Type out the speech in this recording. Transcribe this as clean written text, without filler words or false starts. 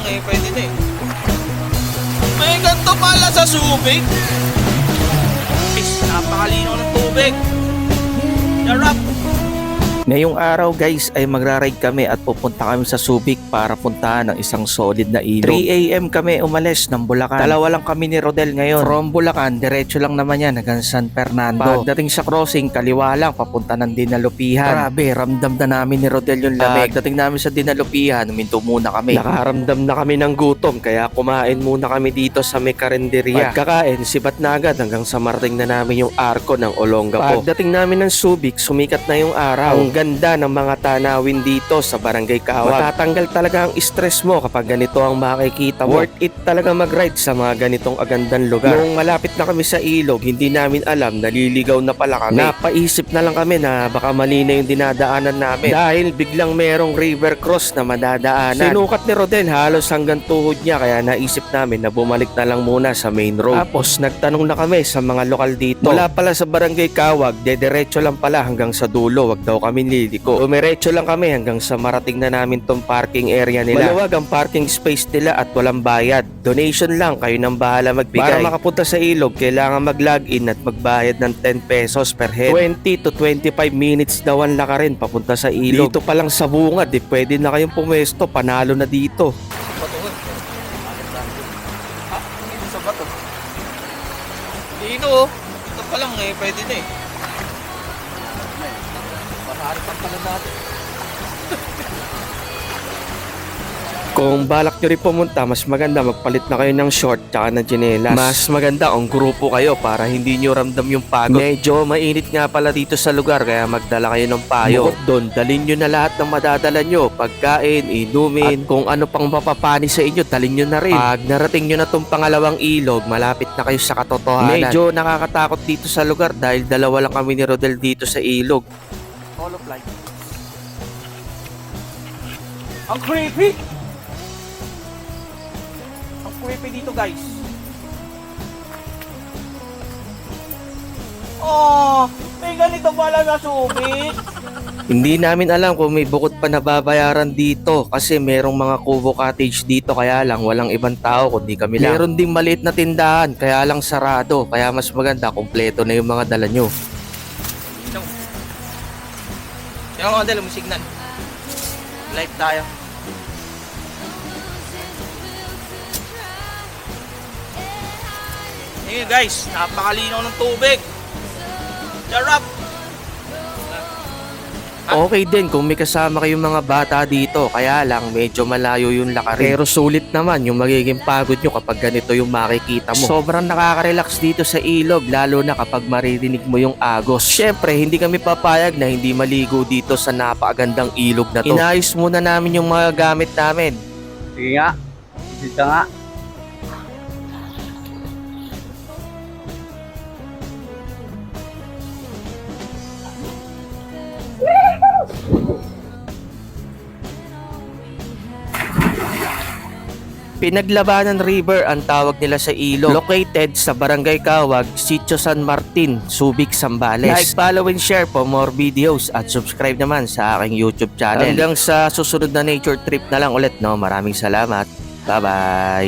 eh, pwede na eh. May ganito pala sa Subic. Guys, napakalinaw ng tubig. Sarap. Ngayong araw guys ay magra-ride kami at pupunta kami sa Subic para puntahan ng isang solid na ilog. 3 AM kami umalis ng Bulacan. Dalawa lang kami ni Rodel ngayon. From Bulacan, diretso lang naman yan hanggang San Fernando. Pagdating sa crossing, kaliwa lang papunta ng Dinalupihan. Grabe, ramdam na namin ni Rodel yung lamig. Pagdating namin sa Dinalupihan, huminto muna kami. Nakaramdam na kami ng gutom kaya kumain muna kami dito sa may karinderya. Pagkakain, sibat na agad hanggang sa marating na namin yung arko ng Olongapo. Pagdating namin ng Subic, sumikat na yung araw. Ang ganda ng mga tanawin dito sa Barangay Kawag. Matatanggal talaga ang stress mo kapag ganito ang makikita mo. Worth it talaga mag-ride sa mga ganitong agandang lugar. Nung malapit na kami sa ilog, hindi namin alam, naliligaw na pala kami. Napaisip na lang kami na baka mali na yung dinadaanan namin dahil biglang merong river cross na madadaanan. Sinukat ni Rodel halos hanggang tuhod niya kaya naisip namin na bumalik na lang muna sa main road. Tapos nagtanong na kami sa mga lokal dito. Wala pala sa Barangay Kawag, dediretso lang pala hanggang sa dulo. Wag daw kami liliko. Umiretso lang kami hanggang sa marating na namin tong parking area nila. Maluwag ang parking space nila at walang bayad. Donation lang, kayo nang bahala magbigay. Para makapunta sa ilog, kailangan mag-login at magbayad ng 10 pesos per head. 20 to 25 minutes daw ang lakarin papunta sa ilog. Dito pa lang sa bungad, pwede na kayong pumwesto, panalo na dito. Dito sa bato. Dito oh. Ito pa lang eh, pwede na eh. Marami pang pala natin. Kung balak nyo rin pumunta, mas maganda magpalit na kayo ng short tsaka ng tsinelas. Mas maganda kung grupo kayo para hindi nyo ramdam yung pagod. Medyo mainit nga pala dito sa lugar kaya magdala kayo ng payo. Bukod doon, dalhin nyo na lahat ng madadala nyo. Pagkain, inumin, at kung ano pang mapapani sa inyo, dalhin nyo na rin. Pag narating nyo na tong pangalawang ilog, malapit na kayo sa katotohanan. Medyo nakakatakot dito sa lugar dahil dalawa lang kami ni Rodel dito sa ilog. Hollow flight. Ang creepy! Ang creepy dito guys. Oh, may ganito pala sa Subic. Hindi namin alam kung may bukod pa na babayaran dito kasi merong mga kubo cottage dito kaya lang walang ibang tao kundi kami lang. Meron ding maliit na tindahan kaya lang sarado kaya mas maganda kumpleto na yung mga dala nyo. Yung mga dala mo signal. Live tayo. Hey guys, napakalinaw ng tubig. Sarap. Okay din kung may kasama kayong mga bata dito kaya lang medyo malayo yung lakarin. Pero sulit naman yung magiging pagod nyo kapag ganito yung makikita mo. Sobrang nakaka-relax dito sa ilog lalo na kapag maririnig mo yung agos. Syempre hindi kami papayag na hindi maligo dito sa napakagandang ilog na to. Inayos muna namin yung mga gamit namin. Sige nga. Dito nga. Pinaglabanan River ang tawag nila sa ilog. Located sa Barangay Kawag, Sitio San Martin, Subic, Zambales. Like, follow and share for more videos at subscribe naman sa aking YouTube channel. Hanggang sa susunod na nature trip na lang ulit, no? Maraming salamat. Bye-bye!